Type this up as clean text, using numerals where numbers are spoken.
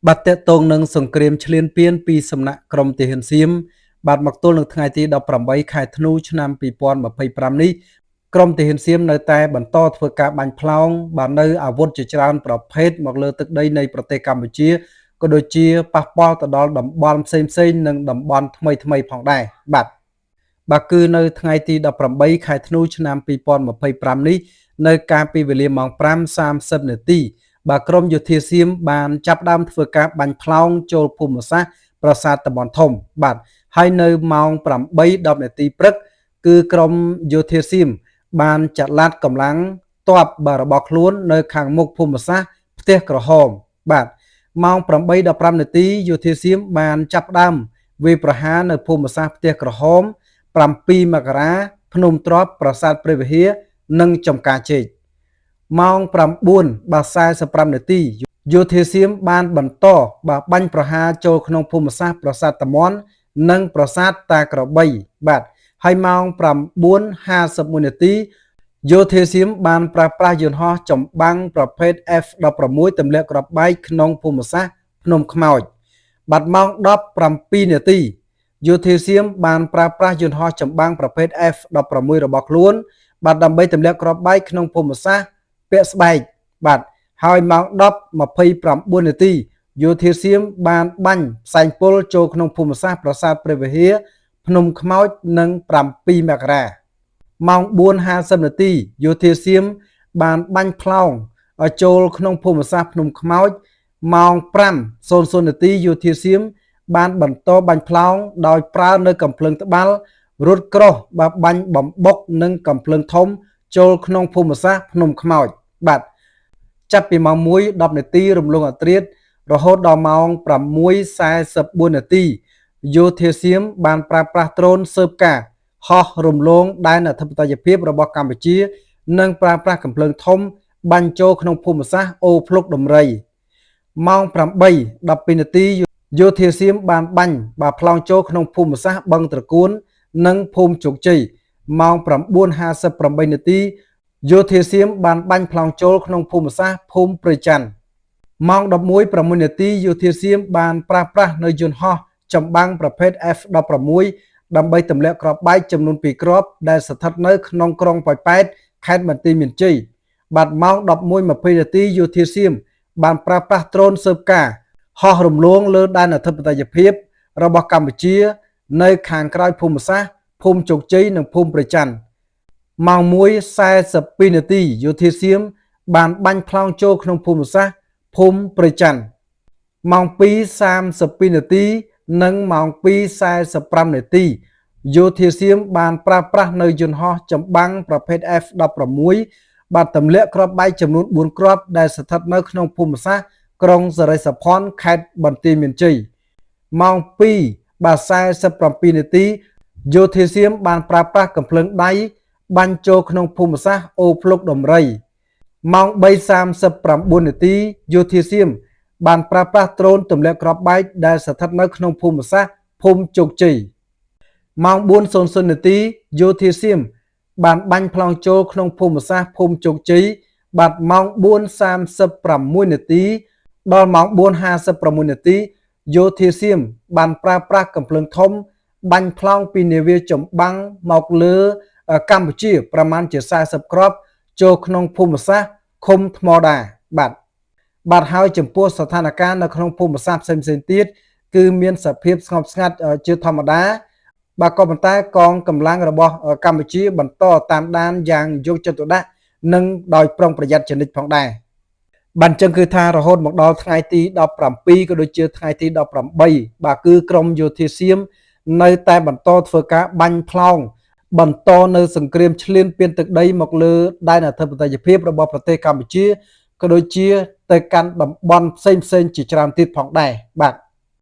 បាទតេតងនឹងសង្គ្រាមឈ្លានពានពីសំណាក់ក្រុមទាហានសៀមបាទមកទល់នឹងថ្ងៃទី18ខែធ្នូឆ្នាំ2025នេះក្រុមទាហានសៀមនៅតែបន្តធ្វើការបាញ់ផ្លោងបាទនៅអាវុធជាច្រើនប្រភេទមកលើទឹកដីនៃប្រទេសកម្ពុជាក៏ដូចជាប៉ះពាល់ទៅដល់តំបន់ផ្សេងៗនិងតំបន់ថ្មីៗផងដែរបាទគឺនៅថ្ងៃទី18ខែធ្នូឆ្នាំ2025នេះនៅកាលពីវេលាម៉ោង 5:30 នាទីបាទក្រុមយោធាសៀមបានចាប់ផ្ដើមធ្វើការបាញ់ផ្លោងចូលភូមិសាស្ត្រប្រាសាទតំបន់ធំបាទហើយនៅម៉ោង 8:10 នាទីព្រឹកគឺក្រុមយោធាសៀមបានចាត់ឡាត់កម្លាំងទ័ពរបស់ខ្លួននៅខាងមុខភូមិសាស្ត្រផ្ទះក្រហមបាទម៉ោង 8:15 នាទីយោធាសៀមបានចាប់ផ្ដើមវាយប្រហារនៅភូមិសាស្ត្រផ្ទះក្រហម 7 មករាភ្នំទ្របប្រាសាទព្រះវិហារនិងចំការជែកម៉ោង 9:45 នាទីយោធាសៀមបានបន្តបាញ់ប្រហារចូលក្នុងភូមិសាស្ត្រប្រាសាទតាមាន់និងប្រាសាទតាក្របីបាទហើយម៉ោង 9:51 នាទីយោធាសៀមបានប្រើប្រាស់យន្តហោះចម្បាំងប្រភេទ F16 ទម្លាក់គ្រាប់បែកក្នុងភូមិសាស្ត្រភ្នំខ្មោចបាទម៉ោង 17 នាទីយោធាសៀមបានប្រើប្រាស់យន្តហោះចម្បាំងប្រភេទ F16 របស់ខ្លួនបាទដើម្បីទម្លាក់គ្រាប់បែកក្នុងភូមិសាស្ត្រពាក់ស្បែកបាទហើយម៉ោង 10:29 នាទីយោធាសៀមបានបាញ់ផ្សែងពុលចូលក្នុងភូមិសាស្ត្រប្រាសាទព្រះវិហារភ្នំខ្មោចនិង 7 មករាម៉ោង 4:50 នាទីយោធាសៀមបានបាញ់ផ្លោងចូលក្នុងភូមិសាស្ត្រភ្នំខ្មោចម៉ោង 5:00 នាទីយោធាសៀមបានបន្តបាញ់ផ្លោងដោយប្រើនៅកាំភ្លើងត្បាល់រត់ក្រោះបាញ់បំបុកនិងកាំភ្លើងធំចូលក្នុងភូមិសាស្ត្រភ្នំខ្មោចបាទចាប់ពីម៉ោង 1:10 នាទីរំលងអធ្រាត្ររហូតដល់ម៉ោង 6:44 នាទីយោធាសៀមបានប្រើប្រាស់ដ្រូនស៊ើបការហោះរំលងដែនអធិបតេយ្យភាពរបស់កម្ពុជានិងប្រើប្រាស់កាំភ្លើងធំបាញ់ចូលក្នុងភូមិសាស្ត្រអូភ្លុកដំរីម៉ោង 8:12 នាទីយោធាសៀមបានបាញ់ផ្លោងចូលក្នុងភូមិសាស្ត្របឹងត្រកួននិងភូមិជោគជ័យម៉ោង 9:58 នាទីយោធាសៀមបានបាញ់ផ្លោងចូលក្នុងភូមិសាស្ត្រភូមិព្រៃច័ន្ទម៉ោង 11:06 នាទីយោធាសៀមបានប្រើប្រាស់នៅយន្តហោះចម្បាំងប្រភេទ F16 ដើម្បីទម្លាក់គ្រាប់បែកចំនួន 2 គ្រាប់ដែលស្ថិតនៅក្នុងក្រុងប៉ោយប៉ែតខេត្តបន្ទាយមានជ័យបាទម៉ោង 11:20 នាទីយោធាសៀមបានប្រើប្រាស់ដ្រូនស៊ើបការហោះរំលងលើដែនអធិបតេយ្យភាពរបស់កម្ពុជានៅខាងក្រោយភូមិសាស្ត្រភូមិជោគជ័យនិងភូមិព្រៃច័ន្ទម៉ោង 1:42 នាទីយោធាសៀមបានបាញ់ផ្លោងចូលក្នុងភូមិសាស្ត្រភូមិព្រៃច័ន្ទម៉ោង 2:32 នាទីនិងម៉ោង 2:45 នាទីយោធាសៀមបានប្រើប្រាស់នៅយន្តហោះចម្បាំងប្រភេទ F16 បាទទម្លាក់គ្រាប់បែកចំនួន 4 គ្រាប់ដែលស្ថិតនៅក្នុងភូមិសាស្ត្រក្រុងសិរីសភ័ណ្ឌខេត្តបន្ទាយមានជ័យម៉ោង 2:47 នាទីយោធាសៀមបានប្រើប្រាស់កាំភ្លើងដៃបាញ់ចូលក្នុងភូមិសាស្ត្រអូភ្លុកដំរីម៉ោង 3:39 នាទីយោធាសៀមបានប្រើប្រាស់ដ្រូនទម្លាក់គ្រាប់បែកដែលស្ថិតនៅក្នុងភូមិសាស្ត្រភូមិជោគជ័យម៉ោង 4:00 នាទីយោធាសៀមបានបាញ់ផ្លោងចូលក្នុងភូមិសាស្ត្រភូមិជោគជ័យបាទម៉ោង 4:36 នាទីដល់ម៉ោង 4:56 នាទីយោធាសៀមបានប្រើប្រាស់កាំភ្លើងធំបាញ់ផ្លោងពីនាវាចម្បាំងមកលើកម្ពុជាប្រមាណជា40គ្រាប់ចូលក្នុងភូមិសាស្ត្រឃុំថ្មដាបាទហើយចំពោះស្ថានភាពនៅក្នុងភូមិសាស្ត្រផ្សេងៗទៀតគឺមានសភាពស្ងប់ស្ងាត់ជាធម្មតាបាទក៏ប៉ុន្តែកងកម្លាំងរបស់កម្ពុជាបន្តតាមដានយ៉ាងយកចិត្តទុកដាក់និងដោយប្រុងប្រយ័ត្នជានិច្ចផងដែរបាទអញ្ចឹងគឺថារហូតមកដល់ថ្ងៃទី17ក៏ដូចជាថ្ងៃទី18បាទគឺក្រមយោធាសៀមនៅតែបន្តធ្វើការបាញ់ផ្លោងបន្តនៅសង្គ្រាមឈ្លានពានទឹកដីមកលើដែនអធិបតេយ្យភាពរបស់ប្រទេសកម្ពុជាក៏ដូចជាទៅកាន់តំបន់ផ្សេងៗជាច្រើនទៀតផងដែរបាទ